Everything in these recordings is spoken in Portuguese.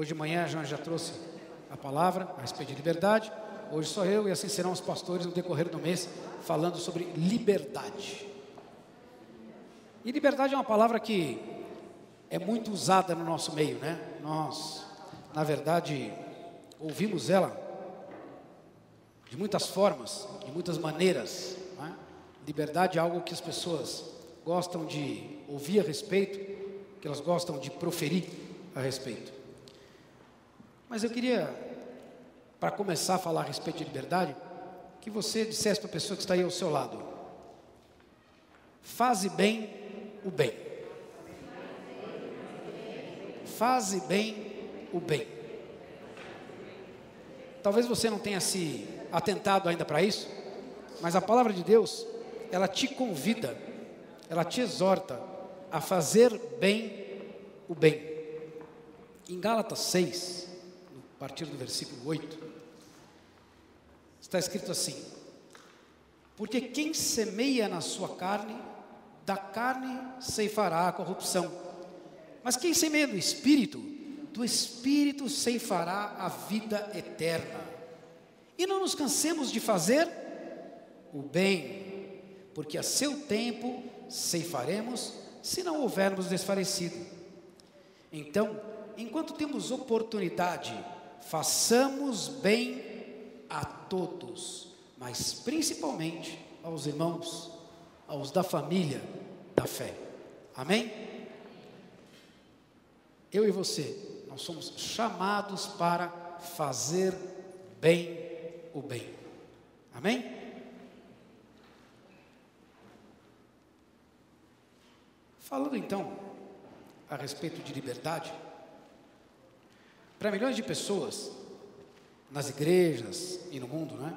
Hoje de manhã a João já trouxe a palavra a respeito de liberdade. Hoje sou eu e assim serão os pastores no decorrer do mês, falando sobre liberdade. E liberdade é uma palavra que é muito usada no nosso meio, né? Nós, na verdade, ouvimos ela de muitas formas, de muitas maneiras, né? Liberdade é algo que as pessoas gostam de ouvir a respeito, que elas gostam de proferir a respeito. Mas eu queria, para começar a falar a respeito de liberdade, que você dissesse para a pessoa que está aí ao seu lado: faze bem o bem. Faze bem o bem. Talvez você não tenha se atentado ainda para isso, mas a palavra de Deus, ela te convida, ela te exorta a fazer bem o bem. Em Gálatas 6, a partir do versículo 8, está escrito assim: porque quem semeia na sua carne, da carne ceifará a corrupção, mas quem semeia no Espírito, do Espírito ceifará a vida eterna. E não nos cansemos de fazer o bem, porque a seu tempo ceifaremos, se não houvermos desfalecido. Então, enquanto temos oportunidade, façamos bem a todos, mas principalmente aos irmãos, aos da família da fé. Amém? Eu e você, nós somos chamados para fazer bem o bem. Amém? Falando então a respeito de liberdade, para milhões de pessoas, nas igrejas e no mundo, não é?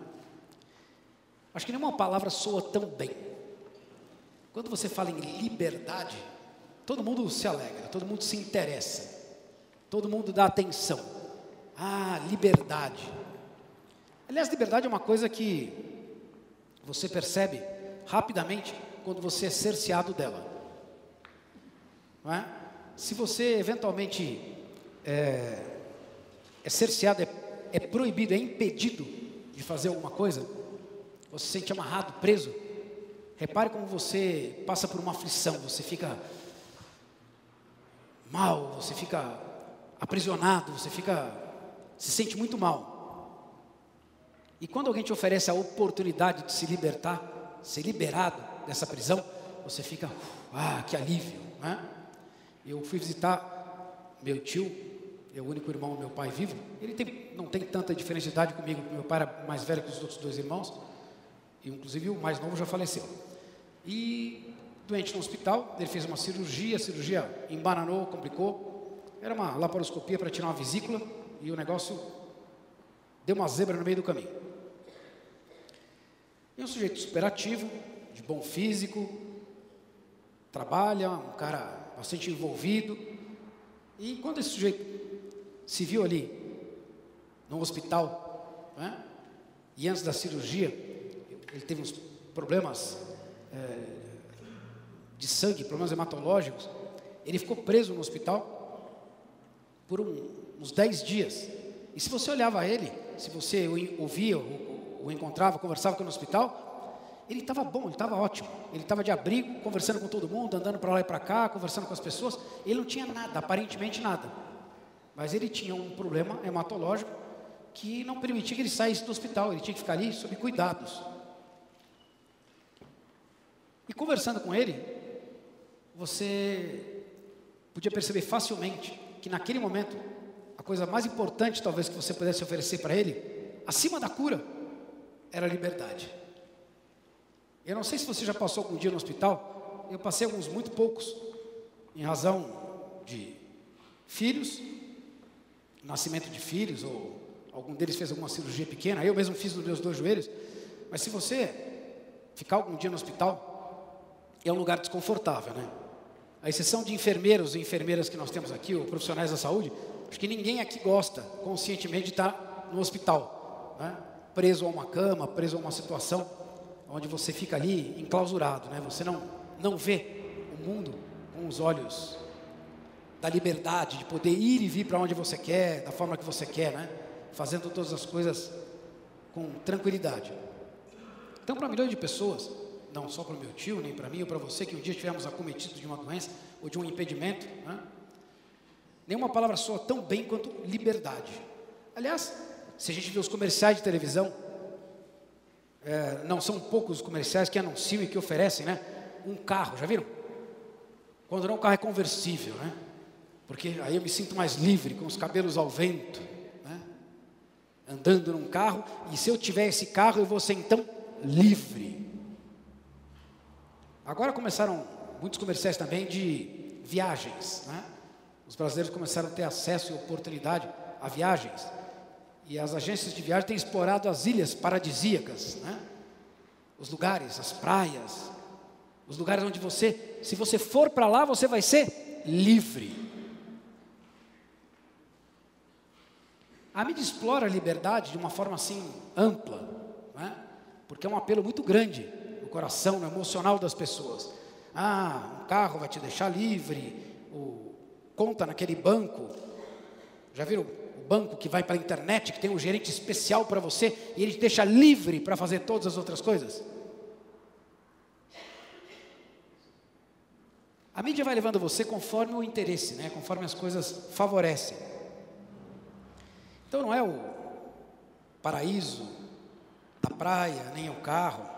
Acho que nenhuma palavra soa tão bem. Quando você fala em liberdade, todo mundo se alegra, todo mundo se interessa, todo mundo dá atenção. Ah, liberdade. Aliás, liberdade é uma coisa que você percebe rapidamente quando você é cerceado dela, não é? Se você eventualmente é cerceado, é proibido, é impedido de fazer alguma coisa, você se sente amarrado, preso. Repare como você passa por uma aflição, você fica mal, você fica aprisionado, você se sente muito mal. E quando alguém te oferece a oportunidade de se libertar, ser liberado dessa prisão, você fica, que alívio, né? Eu fui visitar meu tio, é o único irmão do meu pai vivo. Ele não tem tanta diferença de idade comigo, meu pai era mais velho que os outros dois irmãos, e inclusive o mais novo já faleceu. E doente no hospital, ele fez uma cirurgia, a cirurgia embananou, complicou. Era uma laparoscopia para tirar uma vesícula, e o negócio deu uma zebra no meio do caminho. E um sujeito super ativo, de bom físico, trabalha, um cara bastante envolvido. E quando esse sujeito se viu ali no hospital, né, e antes da cirurgia, ele teve uns problemas de sangue, problemas hematológicos. Ele ficou preso no hospital por uns 10 dias. E se você olhava ele, se você o ouvia, o encontrava, conversava com ele no hospital, ele estava bom, ele estava ótimo. Ele estava de abrigo, conversando com todo mundo, andando para lá e para cá, conversando com as pessoas. Ele não tinha nada, aparentemente nada. Mas ele tinha um problema hematológico que não permitia que ele saísse do hospital. Ele tinha que ficar ali sob cuidados. E conversando com ele, você podia perceber facilmente que naquele momento, a coisa mais importante talvez que você pudesse oferecer para ele, acima da cura, era a liberdade. Eu não sei se você já passou algum dia no hospital. Eu passei alguns muito poucos, em razão de filhos, nascimento de filhos, ou algum deles fez alguma cirurgia pequena. Eu mesmo fiz nos meus 2 joelhos. Mas se você ficar algum dia no hospital, é um lugar desconfortável, né? A exceção de enfermeiros e enfermeiras que nós temos aqui, ou profissionais da saúde, acho que ninguém aqui gosta conscientemente de estar no hospital, né? Preso a uma cama, preso a uma situação onde você fica ali enclausurado, né? Você não vê o mundo com os olhos da liberdade, de poder ir e vir para onde você quer, da forma que você quer, né? Fazendo todas as coisas com tranquilidade. Então, para milhões de pessoas, não só para o meu tio, nem para mim ou para você, que um dia estivermos acometidos de uma doença ou de um impedimento, né? Nenhuma palavra soa tão bem quanto liberdade. Aliás, se a gente vê os comerciais de televisão, não são poucos os comerciais que anunciam e que oferecem, né? Um carro, já viram? Quando não, o carro é conversível, né? Porque aí eu me sinto mais livre, com os cabelos ao vento, né? Andando num carro, e se eu tiver esse carro, eu vou ser então livre. Agora começaram muitos comerciais também de viagens, né? Os brasileiros começaram a ter acesso e oportunidade a viagens. E as agências de viagem têm explorado as ilhas paradisíacas, né? Os lugares, as praias, os lugares onde você, se você for para lá, você vai ser livre. A mídia explora a liberdade de uma forma assim ampla, né? Porque é um apelo muito grande no coração, no emocional das pessoas. Um carro vai te deixar livre, conta naquele banco. Já viram o banco que vai para a internet, que tem um gerente especial para você, e ele te deixa livre para fazer todas as outras coisas? A mídia vai levando você conforme o interesse, né? Conforme as coisas favorecem. Então não é o paraíso da praia, nem o carro,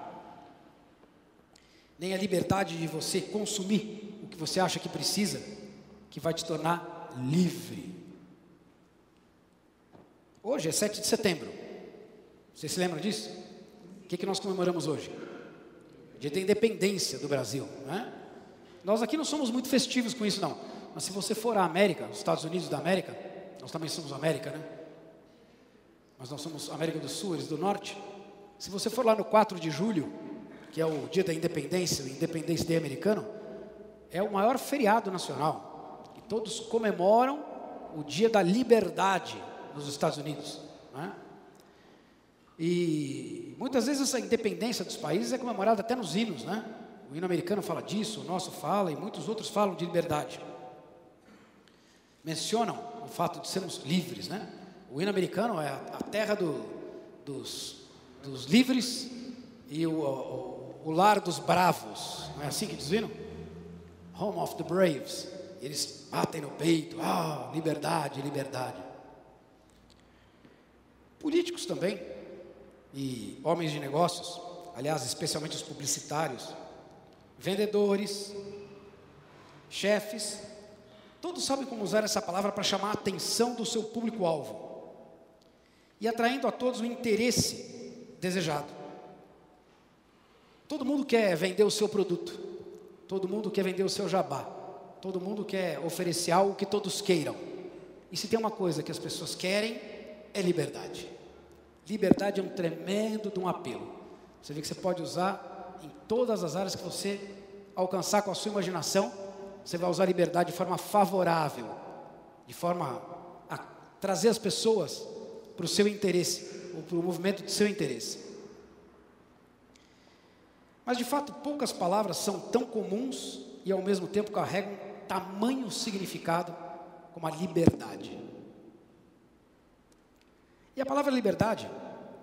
nem a liberdade de você consumir o que você acha que precisa, que vai te tornar livre. Hoje é 7 de setembro. Vocês se lembram disso? O que nós comemoramos hoje? Dia da independência do Brasil, né? Nós aqui não somos muito festivos com isso, não. Mas se você for à América, os Estados Unidos da América, nós também somos América, né? Mas nós somos América do Sul, eles do Norte. Se você for lá no 4 de julho, que é o dia da independência, o Independence Day americano, é o maior feriado nacional. E todos comemoram o dia da liberdade nos Estados Unidos, né? E muitas vezes essa independência dos países é comemorada até nos hinos, né? O hino americano fala disso, o nosso fala, e muitos outros falam de liberdade. Mencionam o fato de sermos livres, né? O hino americano é a terra dos livres e o lar dos bravos. Não é assim que diz o hino? Home of the Braves. Eles batem no peito, liberdade, liberdade. Políticos também, e homens de negócios, aliás, especialmente os publicitários, vendedores, chefes, todos sabem como usar essa palavra para chamar a atenção do seu público-alvo e atraindo a todos o interesse desejado. Todo mundo quer vender o seu produto, todo mundo quer vender o seu jabá, todo mundo quer oferecer algo que todos queiram. E se tem uma coisa que as pessoas querem, é liberdade. Liberdade é um tremendo de um apelo. Você vê que você pode usar em todas as áreas que você alcançar com a sua imaginação. Você vai usar a liberdade de forma favorável, de forma a trazer as pessoas para o seu interesse, ou para o movimento do seu interesse. Mas de fato, poucas palavras são tão comuns e ao mesmo tempo carregam tamanho significado como a liberdade. E a palavra liberdade,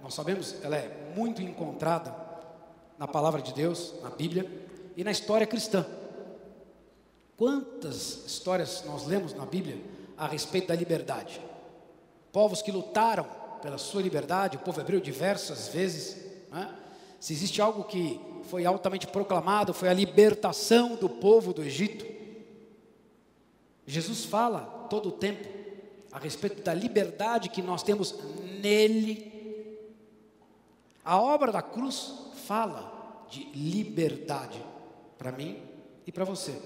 nós sabemos, ela é muito encontrada na palavra de Deus, na Bíblia e na história cristã. Quantas histórias nós lemos na Bíblia a respeito da liberdade? Povos que lutaram pela sua liberdade, o povo hebreu diversas vezes, né? Se existe algo que foi altamente proclamado, foi a libertação do povo do Egito. Jesus fala todo o tempo a respeito da liberdade que nós temos nele. A obra da cruz fala de liberdade para mim e para você.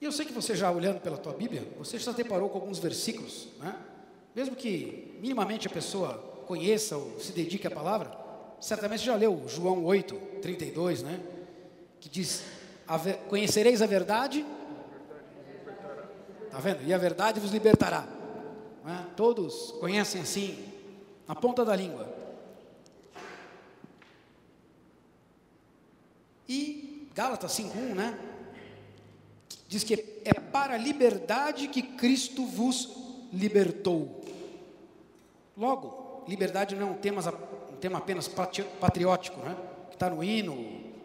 E eu sei que você já olhando pela tua Bíblia, você já se deparou com alguns versículos, né? Mesmo que minimamente a pessoa conheça ou se dedique à palavra, certamente já leu João 8:32, né? Que diz, conhecereis a verdade, está vendo? E a verdade vos libertará, né? Todos conhecem assim, na ponta da língua. E Gálatas 5:1, né? diz que é para a liberdade que Cristo vos libertou. Logo, liberdade não é um tema apenas patriótico, né? Que está no hino,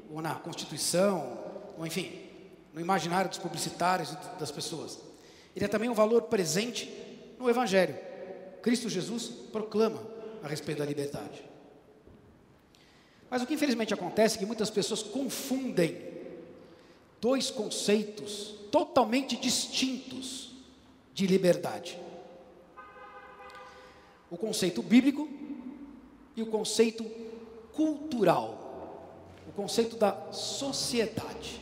ou na Constituição, ou enfim, no imaginário dos publicitários e das pessoas. Ele é também um valor presente no Evangelho. Cristo Jesus proclama a respeito da liberdade. Mas o que infelizmente acontece é que muitas pessoas confundem dois conceitos totalmente distintos de liberdade: o conceito bíblico e o conceito cultural, o conceito da sociedade.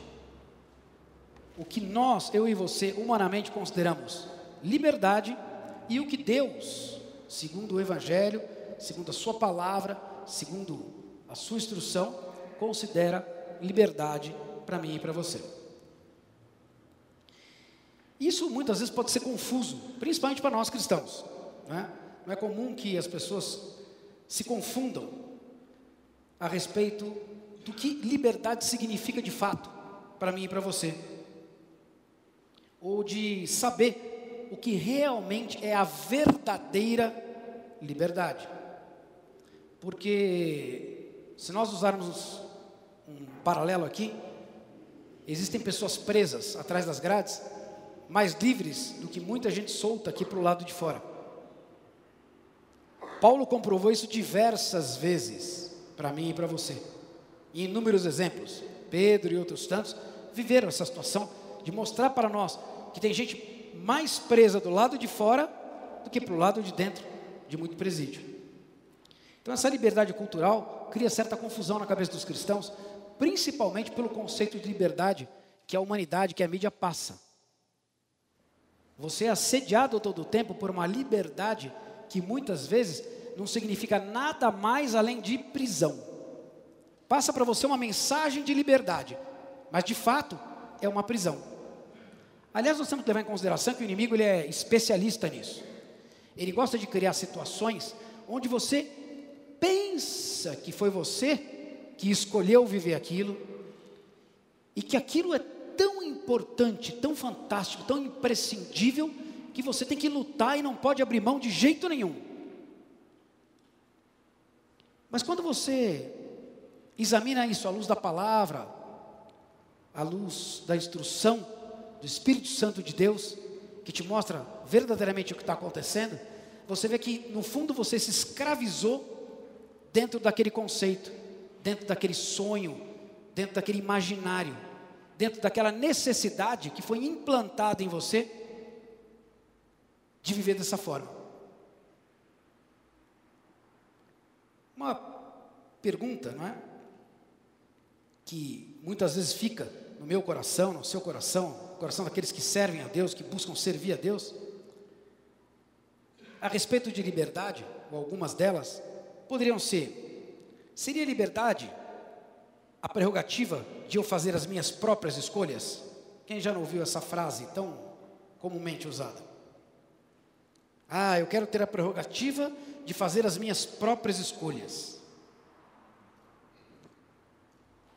O que nós, eu e você, humanamente consideramos liberdade e o que Deus, segundo o Evangelho, segundo a sua palavra, segundo a sua instrução, considera liberdade para mim e para você. Isso muitas vezes pode ser confuso, principalmente para nós cristãos, né? Não é comum que as pessoas se confundam a respeito do que liberdade significa de fato para mim e para você, ou de saber o que realmente é a verdadeira liberdade. Porque se nós usarmos um paralelo aqui, existem pessoas presas atrás das grades, mais livres do que muita gente solta aqui para o lado de fora. Paulo comprovou isso diversas vezes para mim e para você. E inúmeros exemplos, Pedro e outros tantos, viveram essa situação de mostrar para nós que tem gente mais presa do lado de fora do que para o lado de dentro de muito presídio. Então essa liberdade cultural cria certa confusão na cabeça dos cristãos, principalmente pelo conceito de liberdade que a humanidade, que a mídia passa. Você é assediado todo o tempo por uma liberdade que muitas vezes não significa nada mais além de prisão. Passa para você uma mensagem de liberdade, mas de fato é uma prisão. Aliás, nós temos que levar em consideração que o inimigo ele é especialista nisso. Ele gosta de criar situações onde você pensa que foi você que escolheu viver aquilo e que aquilo é tão importante, tão fantástico, tão imprescindível que você tem que lutar e não pode abrir mão de jeito nenhum. Mas quando você examina isso à luz da palavra, à luz da instrução do Espírito Santo de Deus, que te mostra verdadeiramente o que está acontecendo, você vê que no fundo você se escravizou dentro daquele conceito, dentro daquele sonho, dentro daquele imaginário, dentro daquela necessidade que foi implantada em você de viver dessa forma. Uma pergunta, não é? Que muitas vezes fica no meu coração, no seu coração, no coração daqueles que servem a Deus, que buscam servir a Deus, a respeito de liberdade, ou algumas delas, poderiam ser: seria liberdade a prerrogativa de eu fazer as minhas próprias escolhas? Quem já não ouviu essa frase tão comumente usada? Eu quero ter a prerrogativa de fazer as minhas próprias escolhas.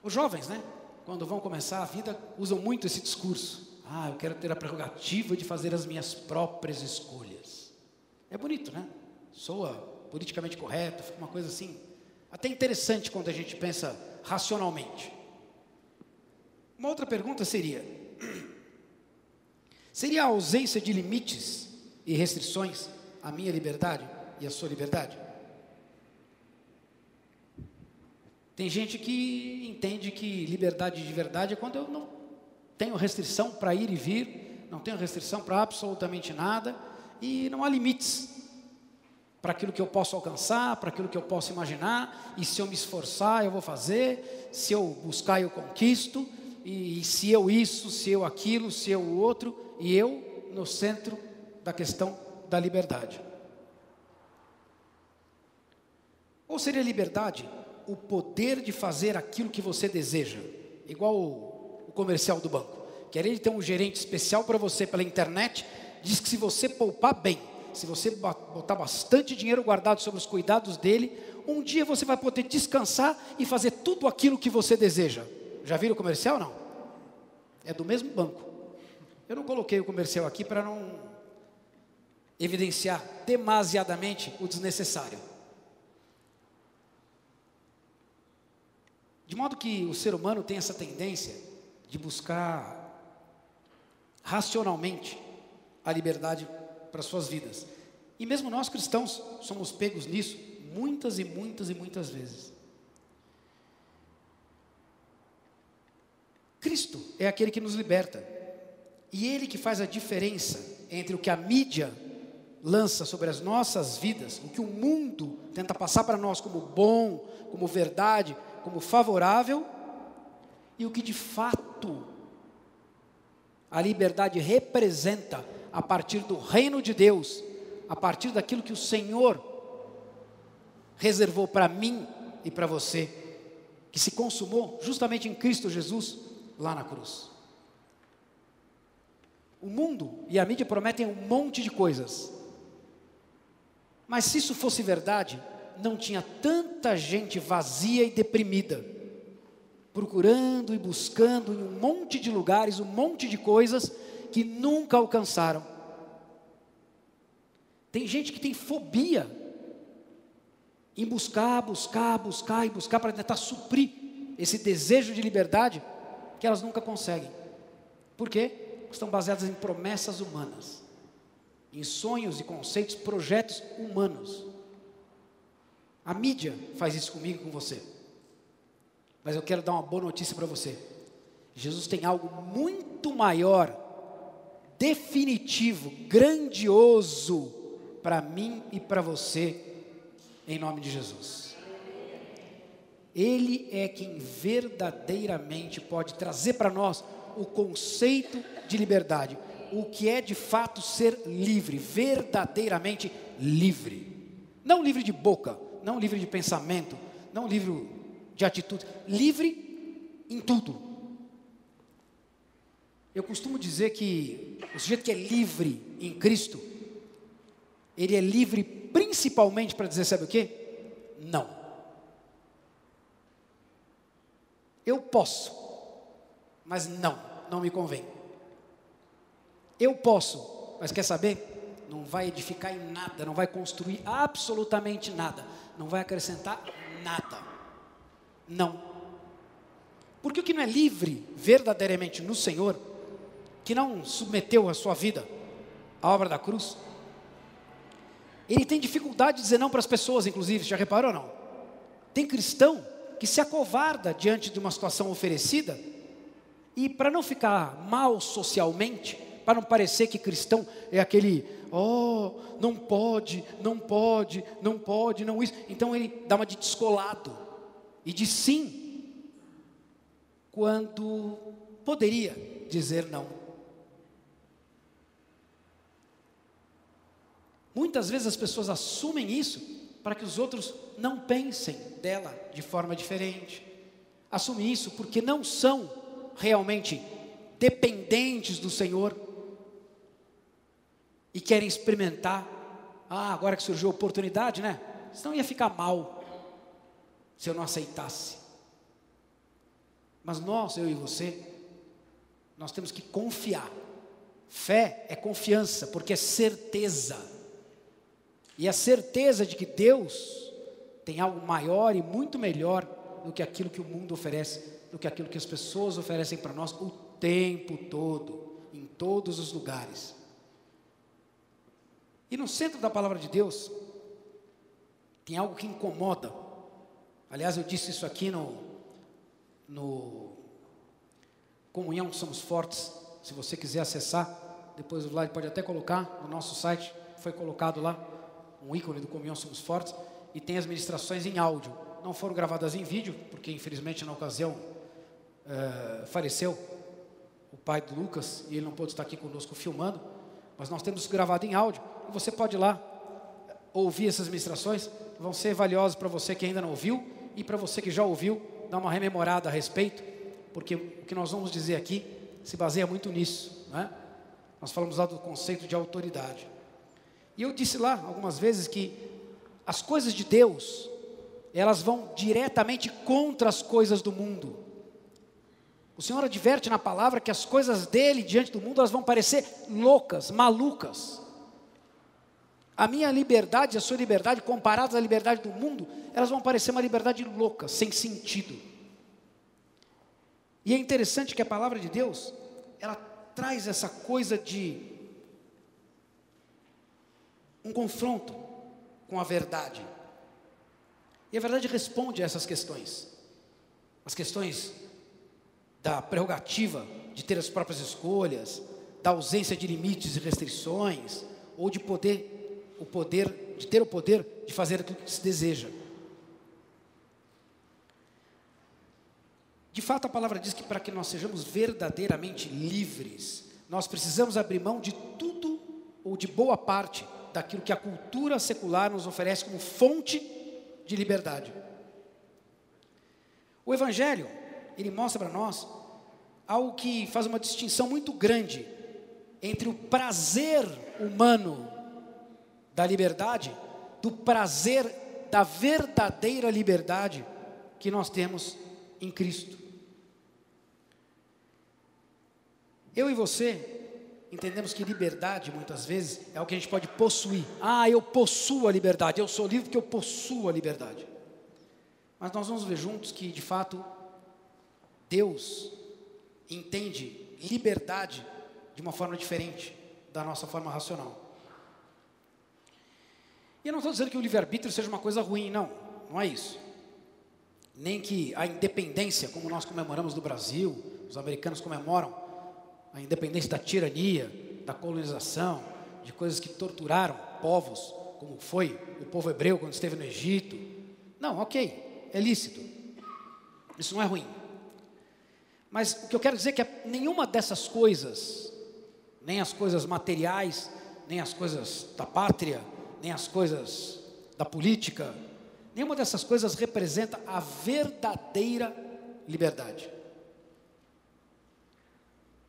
Os jovens, né, quando vão começar a vida, usam muito esse discurso. Eu quero ter a prerrogativa de fazer as minhas próprias escolhas. É bonito, né? Soa politicamente correto, fica uma coisa assim, até interessante quando a gente pensa racionalmente. Uma outra pergunta seria: seria a ausência de limites e restrições a minha liberdade e a sua liberdade? Tem gente que entende que liberdade de verdade é quando eu não tenho restrição para ir e vir, não tenho restrição para absolutamente nada, e não há limites para aquilo que eu posso alcançar, para aquilo que eu posso imaginar, e se eu me esforçar eu vou fazer, se eu buscar eu conquisto, e se eu isso, se eu aquilo, se eu o outro, e eu no centro da questão da liberdade. Ou seria liberdade o poder de fazer aquilo que você deseja, igual o comercial do banco, que além de ter um gerente especial para você pela internet, diz que se você poupar bem, se você botar bastante dinheiro guardado sob os cuidados dele, um dia você vai poder descansar e fazer tudo aquilo que você deseja. Já viram o comercial? Não? É do mesmo banco. Eu não coloquei o comercial aqui para não evidenciar demasiadamente o desnecessário. De modo que o ser humano tem essa tendência de buscar racionalmente a liberdade para suas vidas. E mesmo nós cristãos somos pegos nisso muitas e muitas e muitas vezes. Cristo é aquele que nos liberta. E Ele que faz a diferença entre o que a mídia lança sobre as nossas vidas, o que o mundo tenta passar para nós como bom, como verdade, como favorável, e o que de fato a liberdade representa a partir do reino de Deus, a partir daquilo que o Senhor reservou para mim e para você, que se consumou justamente em Cristo Jesus, lá na cruz. O mundo e a mídia prometem um monte de coisas, mas se isso fosse verdade, não tinha tanta gente vazia e deprimida, procurando e buscando em um monte de lugares, um monte de coisas que nunca alcançaram. Tem gente que tem fobia em buscar para tentar suprir esse desejo de liberdade que elas nunca conseguem. Por quê? Estão baseadas em promessas humanas, em sonhos e conceitos, projetos humanos. A mídia faz isso comigo e com você. Mas eu quero dar uma boa notícia para você. Jesus tem algo muito maior, definitivo, grandioso para mim e para você, em nome de Jesus. Ele é quem verdadeiramente pode trazer para nós o conceito de liberdade, o que é de fato ser livre, verdadeiramente livre. Não livre de boca, não livre de pensamento, não livre de atitude, livre em tudo. Eu costumo dizer que o sujeito que é livre em Cristo, ele é livre principalmente para dizer, sabe o quê? Não. Eu posso, mas não me convém. Eu posso, mas quer saber? Não vai edificar em nada, não vai construir absolutamente nada, não vai acrescentar nada. Não. Porque o que não é livre verdadeiramente no Senhor, que não submeteu a sua vida à obra da cruz, ele tem dificuldade de dizer não para as pessoas, inclusive, já reparou ou não? Tem cristão que se acovarda diante de uma situação oferecida, e para não ficar mal socialmente, para não parecer que cristão é aquele, não pode, não isso, então ele dá uma de descolado, e diz sim, quando poderia dizer não. Muitas vezes as pessoas assumem isso para que os outros não pensem dela de forma diferente. Assumem isso porque não são realmente dependentes do Senhor e querem experimentar. Agora que surgiu a oportunidade, né? Senão ia ficar mal se eu não aceitasse. Mas nós, eu e você, nós temos que confiar. Fé é confiança, porque é certeza. E a certeza de que Deus tem algo maior e muito melhor do que aquilo que o mundo oferece, do que aquilo que as pessoas oferecem para nós o tempo todo, em todos os lugares. E no centro da palavra de Deus, tem algo que incomoda. Aliás, eu disse isso aqui no Comunhão Somos Fortes. Se você quiser acessar, depois o Vlad pode até colocar no nosso site, foi colocado lá um ícone do Comunhão Somos Fortes, e tem as ministrações em áudio. Não foram gravadas em vídeo, porque infelizmente na ocasião faleceu o pai do Lucas, e ele não pôde estar aqui conosco filmando, mas nós temos gravado em áudio, e você pode ir lá ouvir essas ministrações, vão ser valiosas para você que ainda não ouviu, e para você que já ouviu, dar uma rememorada a respeito, porque o que nós vamos dizer aqui se baseia muito nisso, né? Nós falamos lá do conceito de autoridade. E eu disse lá algumas vezes que as coisas de Deus, elas vão diretamente contra as coisas do mundo. O Senhor adverte na palavra que as coisas dele diante do mundo, elas vão parecer loucas, malucas. A minha liberdade e a sua liberdade, comparadas à liberdade do mundo, elas vão parecer uma liberdade louca, sem sentido. E é interessante que a palavra de Deus, ela traz essa coisa de um confronto com a verdade. E a verdade responde a essas questões. As questões da prerrogativa de ter as próprias escolhas, da ausência de limites e restrições, ou de ter o poder de fazer aquilo que se deseja. De fato, a palavra diz que para que nós sejamos verdadeiramente livres, nós precisamos abrir mão de tudo ou de boa parte daquilo que a cultura secular nos oferece como fonte de liberdade. O Evangelho, ele mostra para nós algo que faz uma distinção muito grande entre o prazer humano da liberdade, do prazer da verdadeira liberdade que nós temos em Cristo. Eu e você entendemos que liberdade, muitas vezes, é o que a gente pode possuir. Ah, eu possuo a liberdade, eu sou livre porque eu possuo a liberdade. Mas nós vamos ver juntos que, de fato, Deus entende liberdade de uma forma diferente da nossa forma racional. E eu não estou dizendo que o livre-arbítrio seja uma coisa ruim, não é isso. Nem que a independência, como nós comemoramos no Brasil, os americanos comemoram a independência da tirania, da colonização, de coisas que torturaram povos, como foi o povo hebreu quando esteve no Egito. Não, ok, é lícito. Isso não é ruim. Mas o que eu quero dizer é que nenhuma dessas coisas, nem as coisas materiais, nem as coisas da pátria, nem as coisas da política, nenhuma dessas coisas representa a verdadeira liberdade.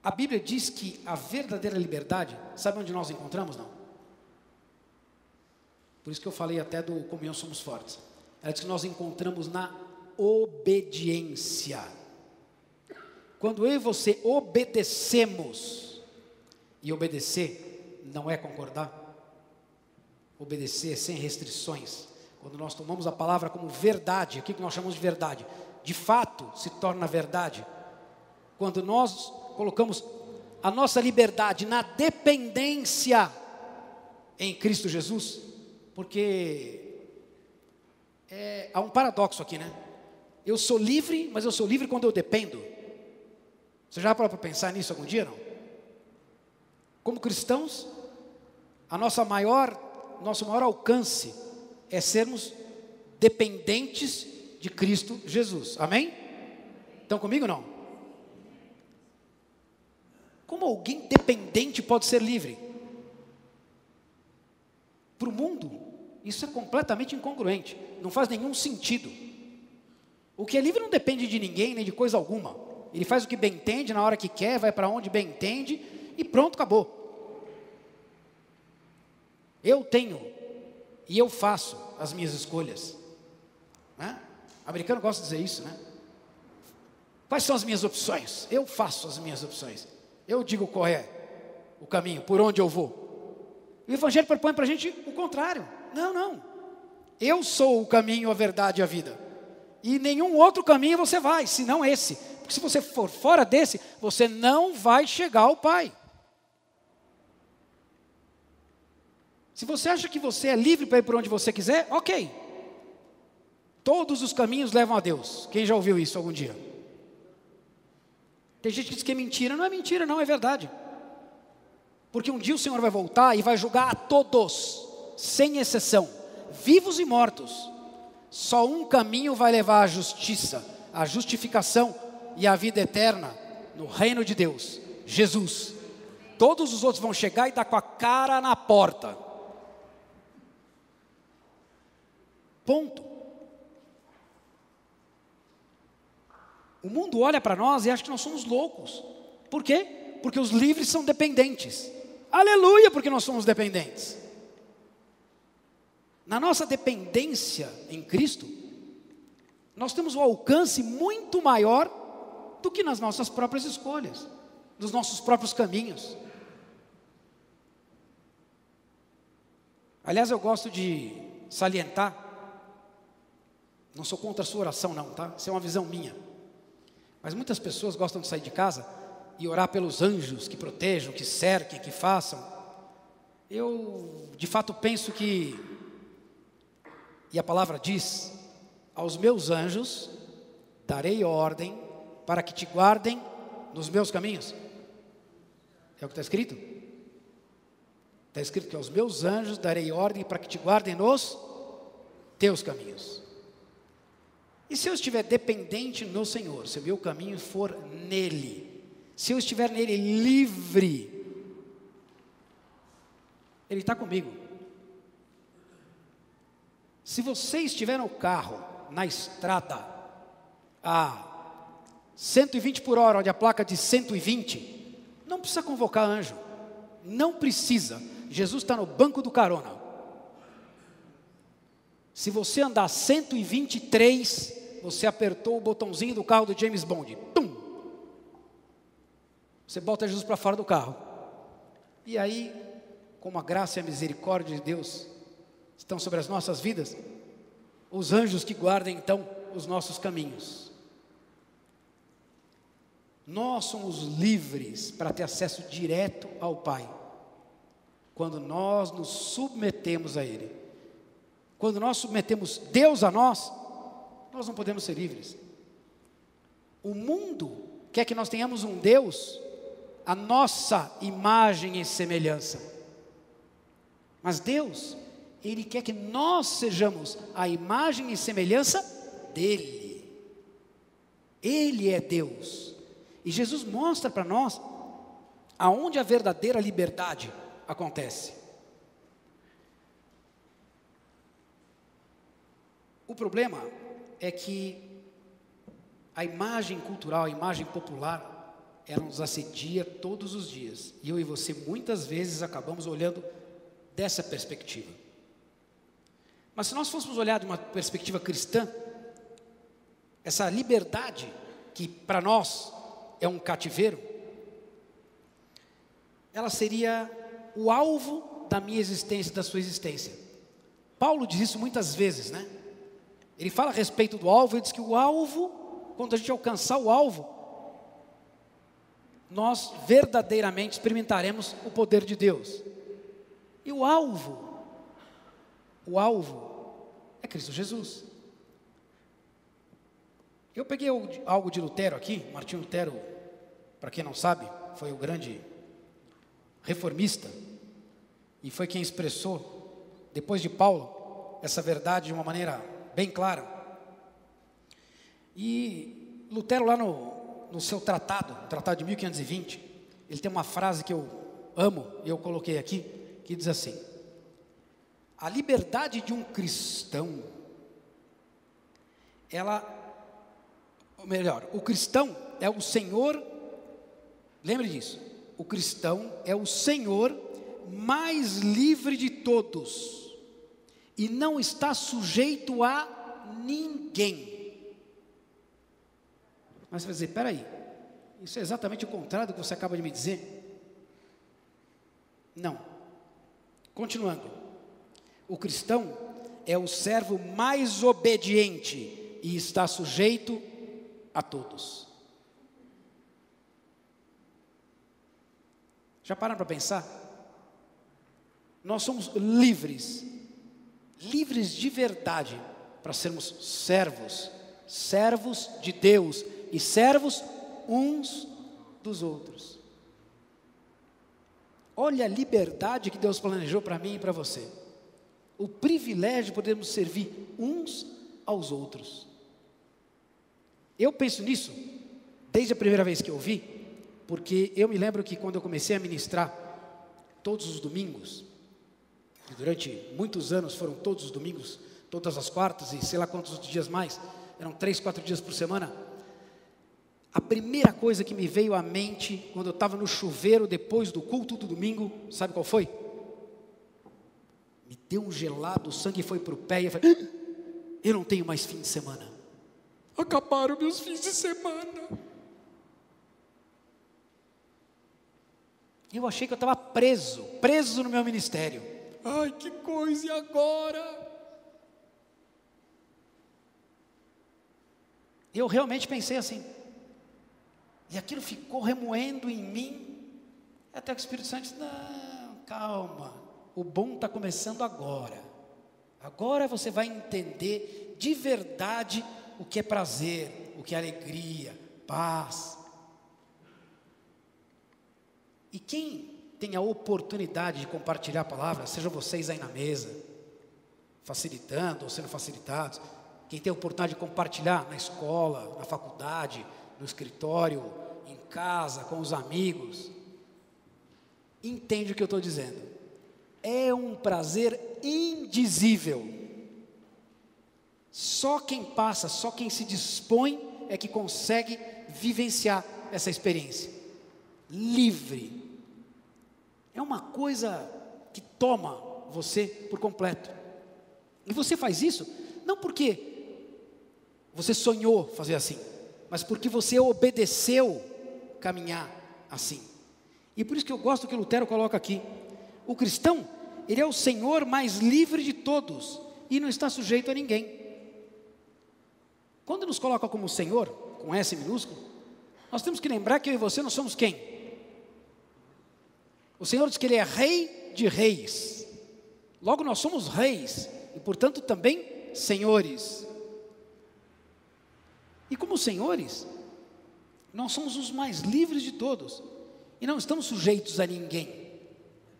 A Bíblia diz que a verdadeira liberdade, sabe onde nós encontramos? Não. Por isso que eu falei até do Comunhão Somos Fortes. Ela diz que nós encontramos na obediência. Quando eu e você obedecemos, e obedecer não é concordar, obedecer sem restrições. Quando nós tomamos a palavra como verdade, o que nós chamamos de verdade? De fato se torna verdade. Quando nós colocamos a nossa liberdade na dependência em Cristo Jesus, porque há um paradoxo aqui, né? Eu sou livre, mas eu sou livre quando eu dependo. Você já parou para pensar nisso algum dia, não? Como cristãos, nosso maior alcance é sermos dependentes de Cristo Jesus. Amém? Estão comigo ou não? Como alguém dependente pode ser livre? Para o mundo, isso é completamente incongruente. Não faz nenhum sentido. O que é livre não depende de ninguém, nem de coisa alguma. Ele faz o que bem entende, na hora que quer, vai para onde bem entende, e pronto, acabou. Eu tenho, e eu faço as minhas escolhas. Né? O americano gosta de dizer isso, né? Quais são as minhas opções? Eu faço as minhas opções. Eu digo qual é o caminho, por onde eu vou. O Evangelho propõe para a gente o contrário. Não. Eu sou o caminho, a verdade e a vida. E nenhum outro caminho você vai, senão esse. Porque se você for fora desse, você não vai chegar ao Pai. Se você acha que você é livre para ir por onde você quiser, ok. Todos os caminhos levam a Deus. Quem já ouviu isso algum dia? Tem gente que diz que é mentira. Não é mentira, não, é verdade. Porque um dia o Senhor vai voltar e vai julgar a todos, sem exceção, vivos e mortos. Só um caminho vai levar à justiça, à justificação e à vida eterna no reino de Deus, Jesus. Todos os outros vão chegar e dar com a cara na porta. Ponto. O mundo olha para nós e acha que nós somos loucos. Por quê? Porque os livres são dependentes. Aleluia, porque nós somos dependentes. Na nossa dependência em Cristo, nós temos um alcance muito maior do que nas nossas próprias escolhas, nos nossos próprios caminhos. Aliás, eu gosto de salientar, não sou contra a sua oração não, tá? Isso é uma visão minha. Mas muitas pessoas gostam de sair de casa e orar pelos anjos que protejam, que cerquem, que façam. Eu, de fato, penso que, e a palavra diz, aos meus anjos darei ordem para que te guardem nos meus caminhos. É o que está escrito? Está escrito que aos meus anjos darei ordem para que te guardem nos teus caminhos. E se eu estiver dependente no Senhor, se o meu caminho for nele, se eu estiver nele livre, Ele está comigo. Se você estiver no carro, na estrada, a 120 por hora, onde a placa diz 120, não precisa convocar anjo, não precisa. Jesus está no banco do carona. Se você andar 123, você apertou o botãozinho do carro do James Bond. Tum! Você bota Jesus para fora do carro. E aí, como a graça e a misericórdia de Deus estão sobre as nossas vidas, os anjos que guardem então os nossos caminhos. Nós somos livres para ter acesso direto ao Pai, quando nós nos submetemos a Ele. Quando nós submetemos Deus a nós, nós não podemos ser livres. O mundo quer que nós tenhamos um Deus, a nossa imagem e semelhança. Mas Deus, Ele quer que nós sejamos a imagem e semelhança dEle. Ele é Deus. E Jesus mostra para nós aonde a verdadeira liberdade acontece. O problema é que a imagem cultural, a imagem popular, ela nos assedia todos os dias. E eu e você muitas vezes acabamos olhando dessa perspectiva. Mas se nós fôssemos olhar de uma perspectiva cristã, essa liberdade que para nós é um cativeiro, ela seria o alvo da minha existência e da sua existência. Paulo diz isso muitas vezes, né? Ele fala a respeito do alvo, ele diz que o alvo, quando a gente alcançar o alvo, nós verdadeiramente experimentaremos o poder de Deus. E o alvo é Cristo Jesus. Eu peguei algo de Lutero aqui. Martinho Lutero, para quem não sabe, foi o grande reformista e foi quem expressou, depois de Paulo, essa verdade de uma maneira bem clara. E Lutero lá no seu tratado, o tratado de 1520, ele tem uma frase que eu amo e eu coloquei aqui, que diz assim: a liberdade de um cristão, o cristão é o Senhor, lembre disso, o cristão é o Senhor mais livre de todos, e não está sujeito a ninguém. Mas você vai dizer, peraí, isso é exatamente o contrário do que você acaba de me dizer? Não. Continuando, o cristão é o servo mais obediente e está sujeito a todos. Já pararam para pensar? Nós somos livres de verdade para sermos servos de Deus e servos uns dos outros. Olha a liberdade que Deus planejou para mim e para você. O privilégio de podermos servir uns aos outros. Eu penso nisso desde a primeira vez que eu ouvi, porque eu me lembro que quando eu comecei a ministrar todos os domingos, e durante muitos anos foram todos os domingos, todas as quartas e sei lá quantos outros dias mais, eram 3, 4 dias por semana. A primeira coisa que me veio à mente, quando eu estava no chuveiro depois do culto do domingo, sabe qual foi? Me deu um gelado, o sangue foi para o pé e eu falei, eu não tenho mais fim de semana. Acabaram meus fins de semana. Eu achei que eu estava preso no meu ministério. Ai, que coisa, e agora? Eu realmente pensei assim. E aquilo ficou remoendo em mim. Até que o Espírito Santo disse, não, calma. O bom está começando agora. Agora você vai entender de verdade o que é prazer, o que é alegria, paz. E quem tem a oportunidade de compartilhar a palavra, sejam vocês aí na mesa, facilitando ou sendo facilitados, quem tem a oportunidade de compartilhar na escola, na faculdade, no escritório, em casa, com os amigos, entende o que eu estou dizendo. É um prazer indizível. Só quem passa, só quem se dispõe é que consegue vivenciar essa experiência. Livre. É uma coisa que toma você por completo. E você faz isso não porque você sonhou fazer assim, mas porque você obedeceu caminhar assim. E por isso que eu gosto do que Lutero coloca aqui. O cristão, ele é o senhor mais livre de todos e não está sujeito a ninguém. Quando nos coloca como senhor, com S minúsculo, nós temos que lembrar que eu e você nós somos quem? O Senhor diz que Ele é rei de reis. Logo nós somos reis e portanto também senhores. E como senhores, nós somos os mais livres de todos e não estamos sujeitos a ninguém.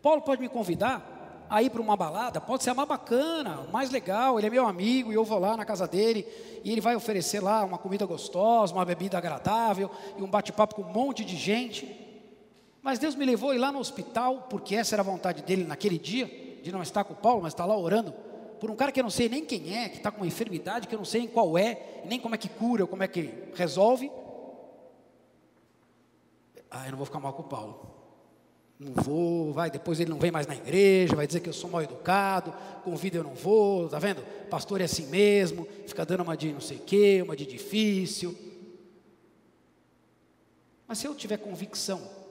Paulo pode me convidar a ir para uma balada, pode ser a mais bacana, mais legal, ele é meu amigo e eu vou lá na casa dele e ele vai oferecer lá uma comida gostosa, uma bebida agradável e um bate-papo com um monte de gente. Mas Deus me levou a ir lá no hospital, porque essa era a vontade dele naquele dia, de não estar com o Paulo, mas estar lá orando por um cara que eu não sei nem quem é, que está com uma enfermidade que eu não sei nem qual é, nem como é que cura, ou como é que resolve. Eu não vou ficar mal com o Paulo. Não vou, depois ele não vem mais na igreja, vai dizer que eu sou mal educado, convida eu não vou, tá vendo? Pastor é assim mesmo, fica dando uma de não sei o quê, uma de difícil. Mas se eu tiver convicção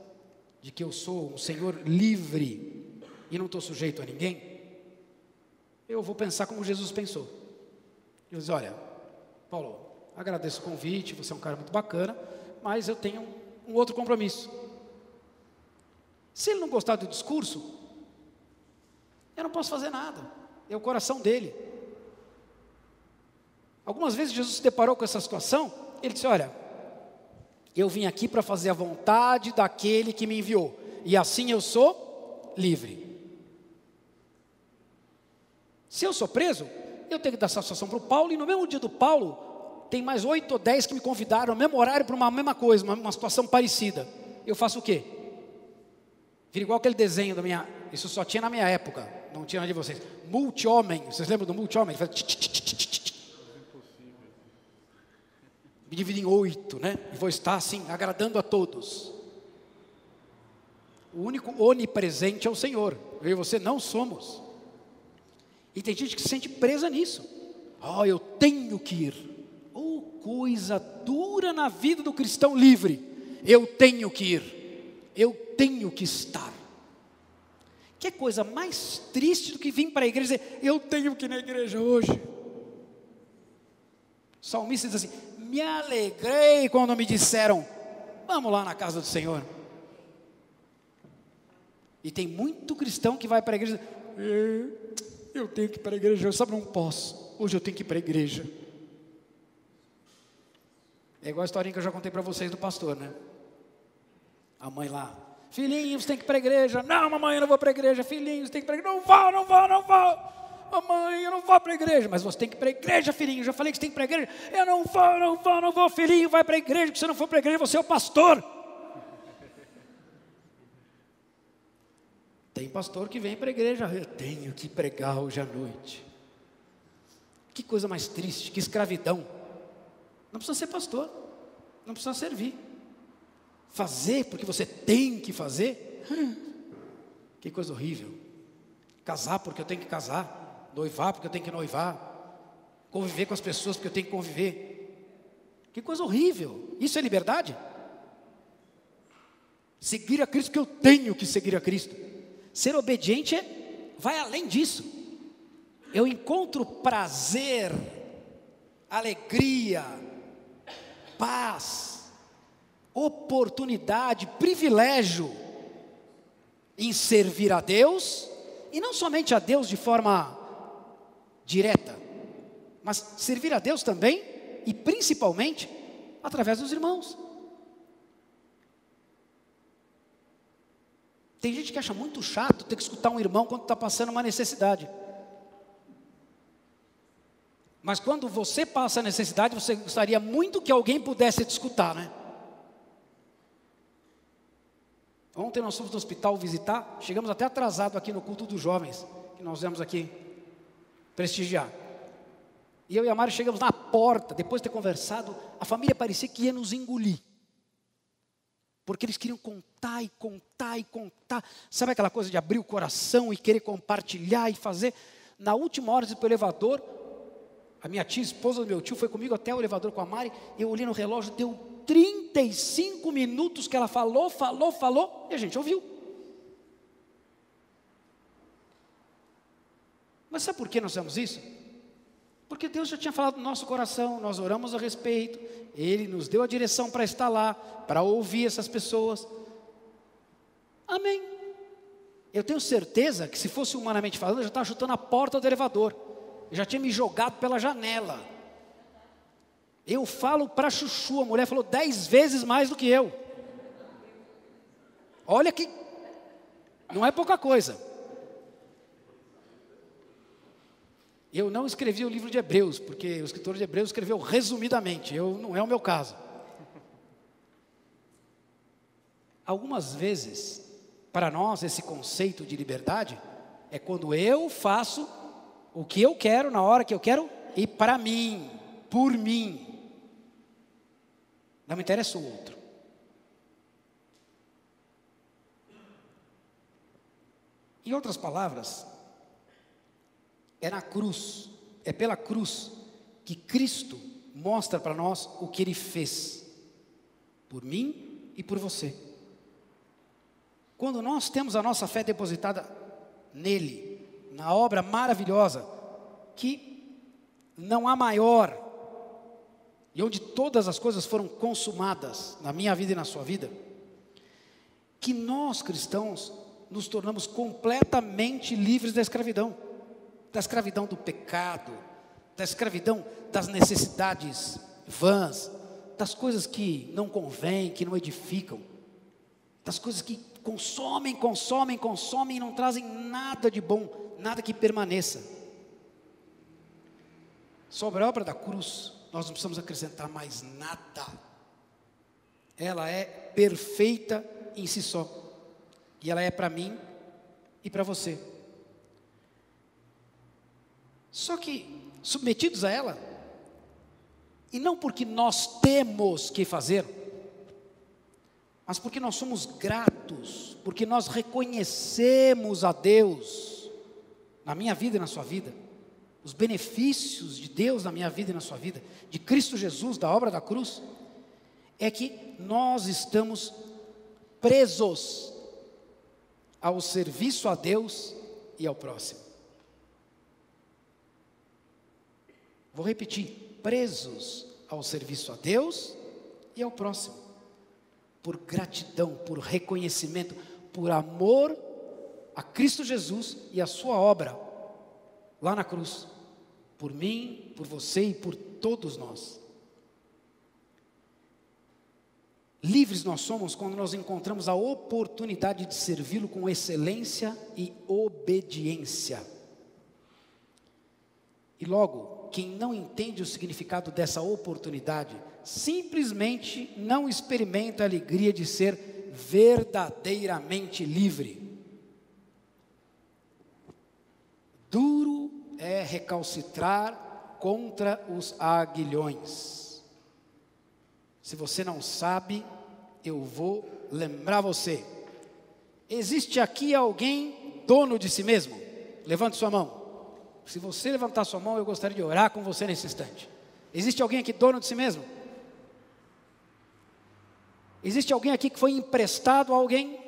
de que eu sou um senhor livre e não estou sujeito a ninguém, eu vou pensar como Jesus pensou. Eu vou dizer, olha, Paulo, agradeço o convite, você é um cara muito bacana, mas eu tenho um outro compromisso. Se ele não gostar do discurso, eu não posso fazer nada, é o coração dele. Algumas vezes Jesus se deparou com essa situação, ele disse, olha, eu vim aqui para fazer a vontade daquele que me enviou, e assim eu sou livre. Se eu sou preso, eu tenho que dar satisfação para o Paulo, e no mesmo dia do Paulo, tem mais 8 ou 10 que me convidaram no mesmo horário para uma mesma coisa, uma situação parecida. Eu faço o quê? Vira igual aquele desenho da minha, isso só tinha na minha época, não tinha na de vocês. Multi-homem, vocês lembram do multi-homem? Ele faz me divido em 8, né? E vou estar assim, agradando a todos. O único onipresente é o Senhor. Eu e você não somos. E tem gente que se sente presa nisso. Eu tenho que ir. Coisa dura na vida do cristão livre. Eu tenho que ir. Eu tenho que estar. Que coisa mais triste do que vir para a igreja e dizer, eu tenho que ir na igreja hoje. O salmista diz assim, me alegrei quando me disseram, vamos lá na casa do Senhor. E tem muito cristão que vai para a igreja e diz, eu tenho que ir para a igreja, eu sabe, não posso, hoje eu tenho que ir para a igreja. É igual a historinha que eu já contei para vocês do pastor, né? A mãe lá, filhinho, você tem que ir para a igreja. Não, mamãe, eu não vou para a igreja. Filhinho, você tem que ir para a igreja. Não vou. Mamãe, eu não vou para a igreja. Mas você tem que ir para a igreja, filhinho. Eu já falei que você tem que ir para a igreja. Eu não vou. Filhinho, vai para a igreja. Porque se você não for para a igreja, você é o pastor. Tem pastor que vem para a igreja. Eu tenho que pregar hoje à noite. Que coisa mais triste, que escravidão. Não precisa ser pastor. Não precisa servir. Fazer porque você tem que fazer. Que coisa horrível. Casar porque eu tenho que casar. Noivar porque eu tenho que noivar. Conviver com as pessoas porque eu tenho que conviver. Que coisa horrível. Isso é liberdade? Seguir a Cristo porque eu tenho que seguir a Cristo. Ser obediente vai além disso. Eu encontro prazer, alegria, paz, oportunidade, privilégio em servir a Deus, e não somente a Deus de forma direta, mas servir a Deus também e principalmente através dos irmãos. Tem gente que acha muito chato ter que escutar um irmão quando está passando uma necessidade. Mas quando você passa a necessidade, você gostaria muito que alguém pudesse te escutar, né? Ontem nós fomos no hospital visitar, chegamos até atrasado aqui no culto dos jovens, que nós viemos aqui prestigiar. E eu e a Mari chegamos na porta, depois de ter conversado, a família parecia que ia nos engolir. Porque eles queriam contar e contar e contar. Sabe aquela coisa de abrir o coração e querer compartilhar e fazer? Na última hora de ir para o elevador, a minha tia, esposa do meu tio, foi comigo até o elevador com a Mari. Eu olhei no relógio, deu 35 minutos que ela falou, e a gente ouviu. Mas sabe por que nós fizemos isso? Porque Deus já tinha falado no nosso coração, nós oramos a respeito, Ele nos deu a direção para estar lá, para ouvir essas pessoas. Amém. Eu tenho certeza que se fosse humanamente falando, eu já estava chutando a porta do elevador, eu já tinha me jogado pela janela. Eu falo para chuchu, a mulher falou 10 vezes mais do que eu. Olha que não é pouca coisa. Eu não escrevi o livro de Hebreus, porque o escritor de Hebreus escreveu resumidamente, não é o meu caso. Algumas vezes, para nós, esse conceito de liberdade é quando eu faço o que eu quero, na hora que eu quero, e para mim, por mim. Não me interessa o outro. Em outras palavras, é na cruz, é pela cruz que Cristo mostra para nós o que Ele fez por mim e por você. Quando nós temos a nossa fé depositada nele, na obra maravilhosa, que não há maior, e onde todas as coisas foram consumadas na minha vida e na sua vida, que nós cristãos nos tornamos completamente livres da escravidão do pecado, da escravidão das necessidades vãs, das coisas que não convêm, que não edificam, das coisas que consomem e não trazem nada de bom, nada que permaneça. Sobre a obra da cruz, nós não precisamos acrescentar mais nada. Ela é perfeita em si só, e ela é para mim e para você. Só que, submetidos a ela, e não porque nós temos que fazer, mas porque nós somos gratos, porque nós reconhecemos a Deus, na minha vida e na sua vida, os benefícios de Deus na minha vida e na sua vida, de Cristo Jesus, da obra da cruz, é que nós estamos presos ao serviço a Deus e ao próximo. Vou repetir, presos ao serviço a Deus e ao próximo, por gratidão, por reconhecimento, por amor a Cristo Jesus e a sua obra, lá na cruz, por mim, por você e por todos nós. Livres nós somos quando nós encontramos a oportunidade de servi-lo com excelência e obediência. E logo, quem não entende o significado dessa oportunidade, simplesmente não experimenta a alegria de ser verdadeiramente livre. Duro é recalcitrar contra os aguilhões. Se você não sabe, eu vou lembrar você. Existe aqui alguém dono de si mesmo? Levante sua mão. Se você levantar sua mão, eu gostaria de orar com você nesse instante. Existe alguém aqui dono de si mesmo? Existe alguém aqui que foi emprestado a alguém?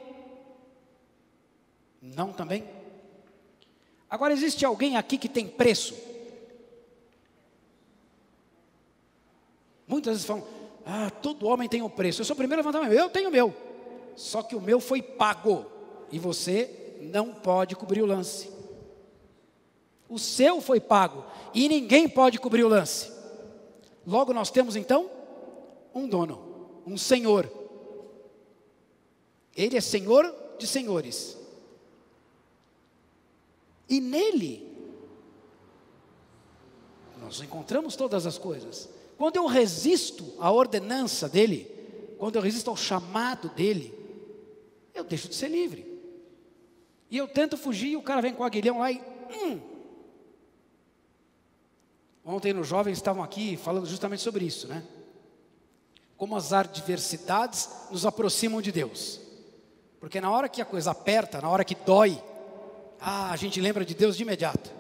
Não também? Agora, existe alguém aqui que tem preço? Muitas vezes falam, todo homem tem um preço. Eu sou o primeiro a levantar a mão, eu tenho o meu. Só que o meu foi pago. E você não pode cobrir o lance. O seu foi pago. E ninguém pode cobrir o lance. Logo nós temos então um dono, um senhor. Ele é senhor de senhores. E nele nós encontramos todas as coisas. Quando eu resisto à ordenança dele, quando eu resisto ao chamado dele, eu deixo de ser livre. E eu tento fugir e o cara vem com o aguilhão lá e... Ontem os jovens estavam aqui falando justamente sobre isso, né? Como as adversidades nos aproximam de Deus. Porque na hora que a coisa aperta, na hora que dói, a gente lembra de Deus de imediato.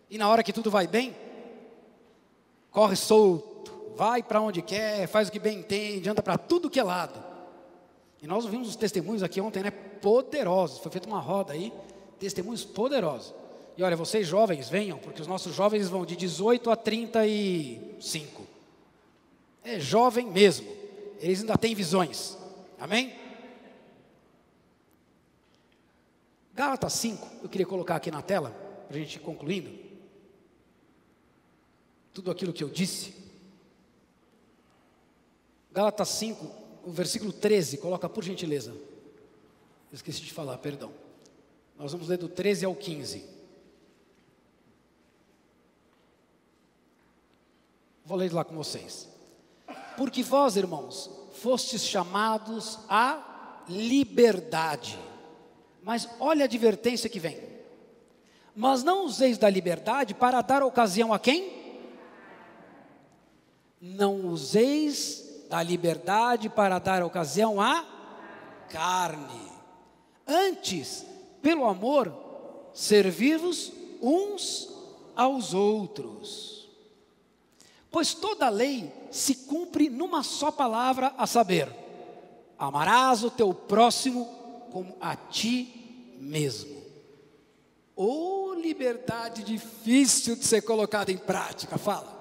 E na hora que tudo vai bem, corre solto, vai para onde quer, faz o que bem entende, anda para tudo que é lado. E nós ouvimos os testemunhos aqui ontem, né? Poderosos. Foi feita uma roda aí, testemunhos poderosos. E olha, vocês jovens, venham, porque os nossos jovens vão de 18 a 35. É jovem mesmo. Eles ainda têm visões. Amém? Gálatas 5, eu queria colocar aqui na tela, para a gente ir concluindo. Tudo aquilo que eu disse. Gálatas 5, o versículo 13, coloca por gentileza. Eu esqueci de falar, perdão. Nós vamos ler do 13 ao 15. Vou ler lá com vocês. Porque vós, irmãos, fostes chamados à liberdade. Mas olha a advertência que vem. Mas não useis da liberdade para dar ocasião a quem? Não useis da liberdade para dar ocasião à carne. Antes, pelo amor, servi-vos uns aos outros. Pois toda a lei se cumpre numa só palavra, a saber, amarás o teu próximo como a ti mesmo. Ô liberdade difícil de ser colocada em prática, fala.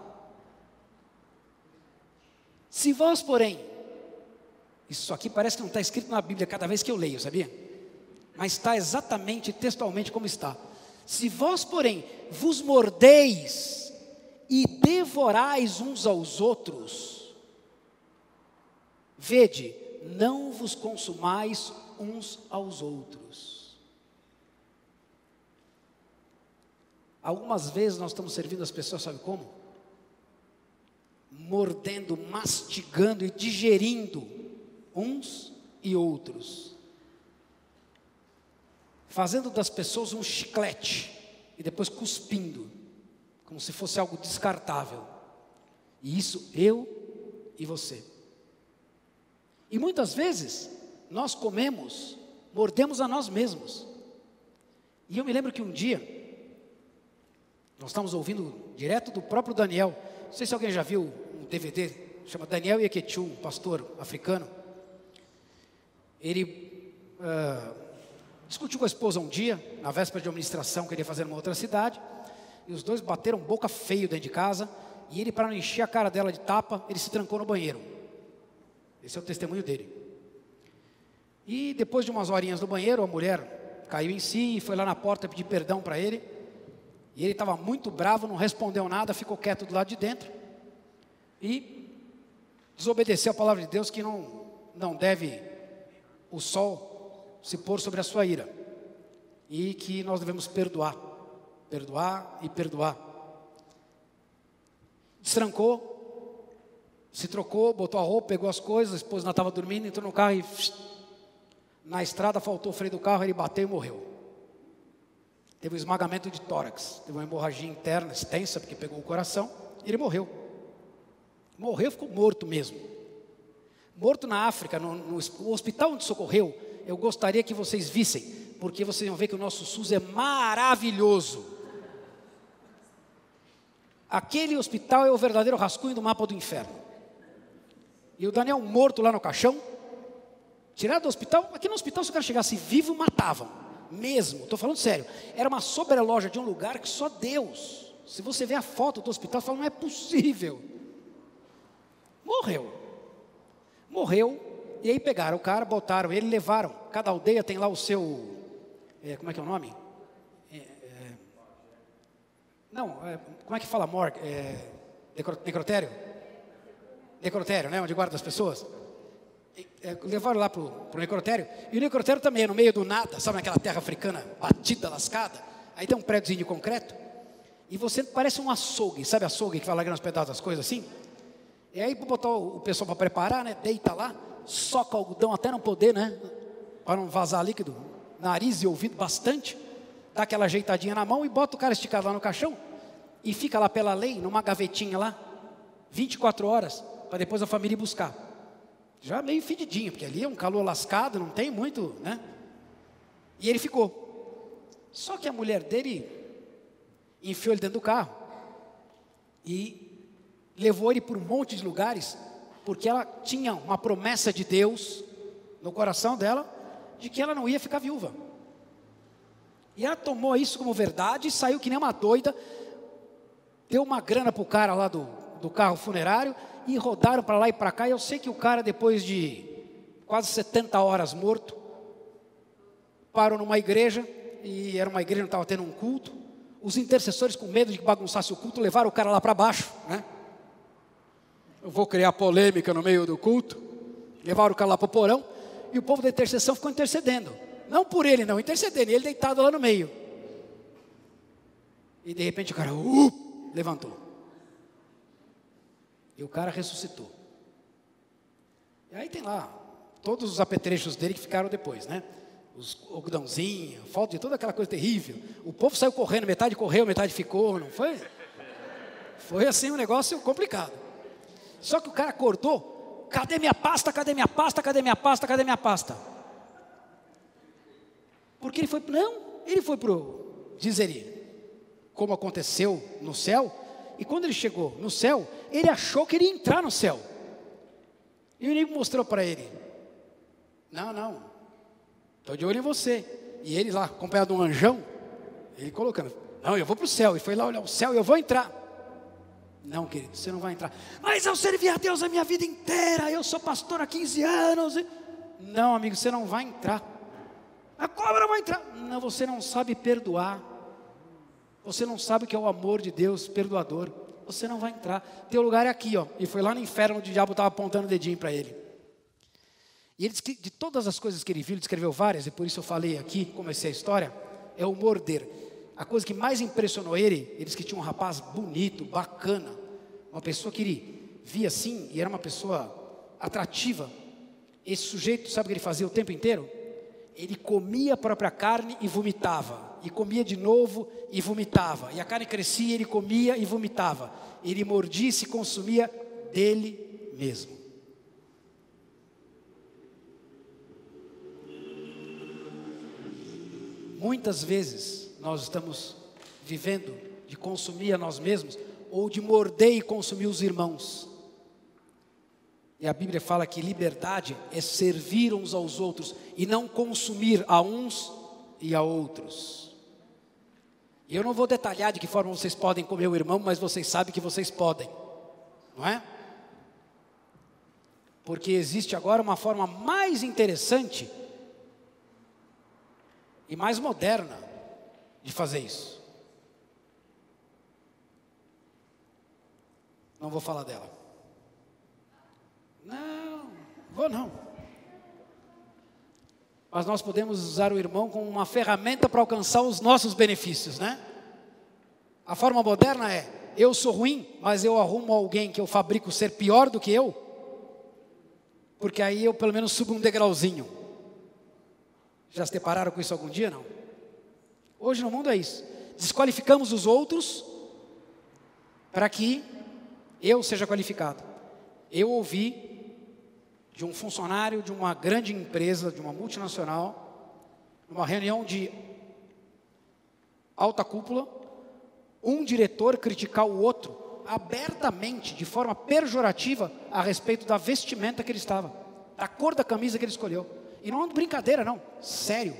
Se vós, porém, isso aqui parece que não está escrito na Bíblia cada vez que eu leio, sabia? Mas está exatamente, textualmente como está. Se vós, porém, vos mordeis e devorais uns aos outros, vede, não vos consumais uns aos outros. Algumas vezes nós estamos servindo as pessoas, sabe como? Mordendo, mastigando e digerindo uns e outros, fazendo das pessoas um chiclete e depois cuspindo, como se fosse algo descartável. E isso eu e você. E muitas vezes nós comemos, mordemos a nós mesmos. E eu me lembro que um dia nós estamos ouvindo direto do próprio Daniel. Não sei se alguém já viu um DVD, chama Daniel Yeketu, um pastor africano. Ele discutiu com a esposa um dia, na véspera de uma ministração que ele ia fazer numa outra cidade. E os dois bateram boca feio dentro de casa. E ele, para não encher a cara dela de tapa, ele se trancou no banheiro. Esse é o testemunho dele. E depois de umas horinhas no banheiro, a mulher caiu em si e foi lá na porta pedir perdão para ele. E ele estava muito bravo, não respondeu nada, ficou quieto do lado de dentro. E desobedeceu a palavra de Deus, que não deve o sol se pôr sobre a sua ira. E que nós devemos perdoar. Perdoar e perdoar. Destrancou, se trocou, botou a roupa, pegou as coisas, a esposa não estava dormindo, entrou no carro e na estrada faltou o freio do carro, ele bateu e morreu. Teve um esmagamento de tórax, teve uma hemorragia interna extensa, porque pegou o coração, e ele morreu. Morreu, ficou morto mesmo. Morto na África, no hospital onde socorreu, eu gostaria que vocês vissem, porque vocês vão ver que o nosso SUS é maravilhoso. Aquele hospital é o verdadeiro rascunho do mapa do inferno. E o Daniel morto lá no caixão, Tiraram do hospital. Aqui no hospital, se o cara chegasse vivo, matavam. Mesmo, estou falando sério. Era uma sobreloja de um lugar que só Deus. Se você vê a foto do hospital, você fala, não é possível. Morreu. E aí pegaram o cara, botaram ele, levaram. Cada aldeia tem lá o seu... como é que é o nome? Como é que fala morgue? Necrotério? Necrotério, né? Onde guarda as pessoas. Levaram lá para o necrotério. E o necrotério também é no meio do nada. Sabe aquela terra africana batida, lascada? Aí tem um prédiozinho de concreto. E você parece um açougue. Sabe açougue que vai largando os pedaços das coisas assim? E aí para botar o pessoal para preparar, né? Deita lá. Soca o algodão até não poder, né? Para não vazar líquido. Nariz e ouvido bastante. Dá aquela ajeitadinha na mão e bota o cara esticado lá no caixão. E fica lá pela lei, numa gavetinha lá. 24 horas. Para depois a família ir buscar. Já meio fedidinho, porque ali é um calor lascado, não tem muito, né? E ele ficou. Só que a mulher dele enfiou ele dentro do carro e levou ele por um monte de lugares, porque ela tinha uma promessa de Deus no coração dela, de que ela não ia ficar viúva. E ela tomou isso como verdade e saiu que nem uma doida, deu uma grana para o cara lá do carro funerário, e rodaram para lá e para cá. E eu sei que o cara, depois de quase 70 horas morto, parou numa igreja, e era uma igreja que estava tendo um culto. Os intercessores, com medo de que bagunçasse o culto, levaram o cara lá para baixo, né? Eu vou criar polêmica no meio do culto. Levaram o cara lá para o porão, e o povo da intercessão ficou intercedendo. Não por ele, não, intercedendo, ele deitado lá no meio. E de repente o cara levantou. E o cara ressuscitou. E aí tem lá todos os apetrechos dele que ficaram depois, né? Os algodãozinhos, falta de toda aquela coisa terrível. O povo saiu correndo, metade correu, metade ficou, não foi? Foi assim um negócio complicado. Só que o cara acordou, cadê minha pasta, cadê minha pasta, cadê minha pasta, cadê minha pasta? Porque ele foi diz ele, como aconteceu no céu. E quando ele chegou no céu, ele achou que ele ia entrar no céu. E o inimigo mostrou para ele: não, estou de olho em você. E ele lá, acompanhado de um anjão, ele colocando: não, eu vou para o céu. E foi lá olhar o céu e eu vou entrar. Não, querido, você não vai entrar. Mas eu servi a Deus a minha vida inteira, eu sou pastor há 15 anos. Não, amigo, você não vai entrar. A cobra vai entrar. Não, você não sabe perdoar. Você não sabe o que é o amor de Deus perdoador. Você não vai entrar. Teu lugar é aqui, ó. E foi lá no inferno onde o diabo estava apontando o dedinho para ele. E ele disse que de todas as coisas que ele viu, ele descreveu várias, e por isso eu falei aqui, comecei a história, é o morder. A coisa que mais impressionou ele disse que tinha um rapaz bonito, bacana, uma pessoa que ele via assim, e era uma pessoa atrativa. Esse sujeito, sabe o que ele fazia o tempo inteiro? Ele comia a própria carne e vomitava. E comia de novo e vomitava. E a carne crescia, ele comia e vomitava. Ele mordia e se consumia dele mesmo. Muitas vezes nós estamos vivendo de consumir a nós mesmos, ou de morder e consumir os irmãos. E a Bíblia fala que liberdade é servir uns aos outros e não consumir a uns e a outros. E eu não vou detalhar de que forma vocês podem comer o irmão, mas vocês sabem que vocês podem, não é? Porque existe agora uma forma mais interessante e mais moderna de fazer isso. Não vou falar dela. Não. Mas nós podemos usar o irmão como uma ferramenta para alcançar os nossos benefícios, né? A forma moderna é: eu sou ruim, mas eu arrumo alguém que eu fabrico ser pior do que eu, porque aí eu pelo menos subo um degrauzinho. Já se depararam com isso algum dia? Não. Hoje no mundo é isso. Desqualificamos os outros para que eu seja qualificado. Eu ouvi de um funcionário de uma grande empresa, de uma multinacional, numa reunião de alta cúpula, um diretor criticar o outro abertamente, de forma pejorativa, a respeito da vestimenta que ele estava, da cor da camisa que ele escolheu. E não é brincadeira, não. Sério,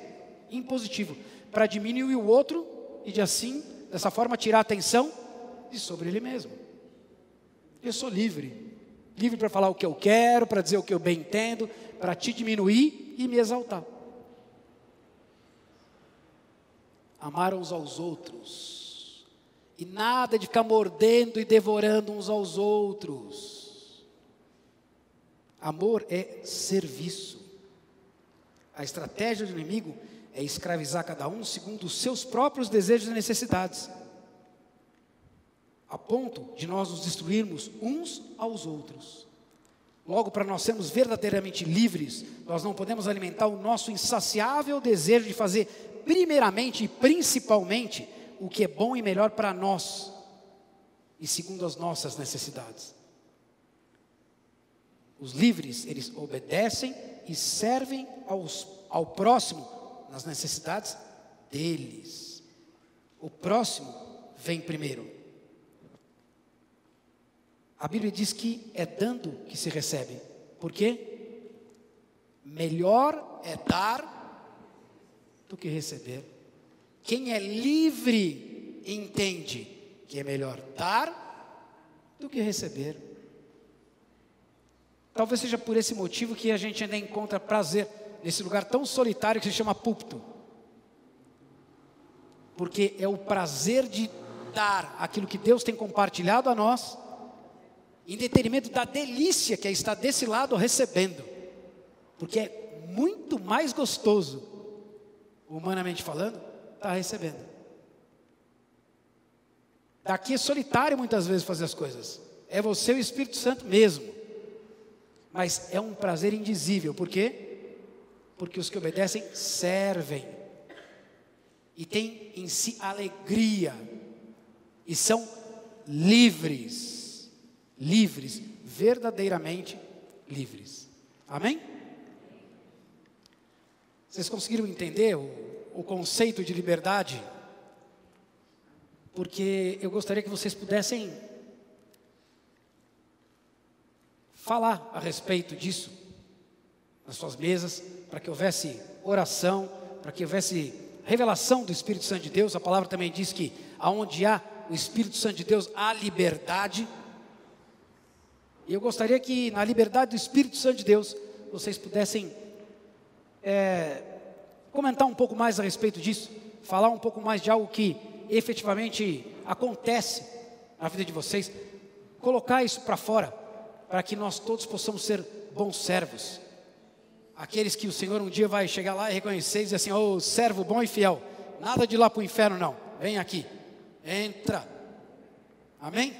impositivo. Para diminuir o outro e dessa forma tirar a atenção de sobre ele mesmo. Eu sou livre. Livre para falar o que eu quero, para dizer o que eu bem entendo, para te diminuir e me exaltar. Amar uns aos outros. E nada de ficar mordendo e devorando uns aos outros. Amor é serviço. A estratégia do inimigo é escravizar cada um segundo os seus próprios desejos e necessidades, a ponto de nós nos destruirmos uns aos outros. Logo, para nós sermos verdadeiramente livres, nós não podemos alimentar o nosso insaciável desejo de fazer primeiramente e principalmente o que é bom e melhor para nós e segundo as nossas necessidades. Os livres, eles obedecem e servem ao próximo nas necessidades deles. O próximo vem primeiro. A Bíblia diz que é dando que se recebe. Por quê? Melhor é dar do que receber. Quem é livre entende que é melhor dar do que receber. Talvez seja por esse motivo que a gente ainda encontra prazer nesse lugar tão solitário que se chama púlpito. Porque é o prazer de dar aquilo que Deus tem compartilhado a nós, em detrimento da delícia que é estar desse lado recebendo. Porque é muito mais gostoso, humanamente falando, estar recebendo. Daqui é solitário muitas vezes fazer as coisas. É você e o Espírito Santo mesmo. Mas é um prazer indizível. Por quê? Porque os que obedecem servem. E têm em si alegria. E são livres. Livres, verdadeiramente livres. Amém? Vocês conseguiram entender o conceito de liberdade? Porque eu gostaria que vocês pudessem falar a respeito disso nas suas mesas, para que houvesse oração, para que houvesse revelação do Espírito Santo de Deus. A palavra também diz que aonde há o Espírito Santo de Deus, há liberdade. E eu gostaria que na liberdade do Espírito Santo de Deus, vocês pudessem comentar um pouco mais a respeito disso, falar um pouco mais de algo que efetivamente acontece na vida de vocês, colocar isso para fora, para que nós todos possamos ser bons servos, aqueles que o Senhor um dia vai chegar lá e reconhecer e dizer assim: ô servo bom e fiel, nada de ir lá para o inferno não, vem aqui, entra, amém?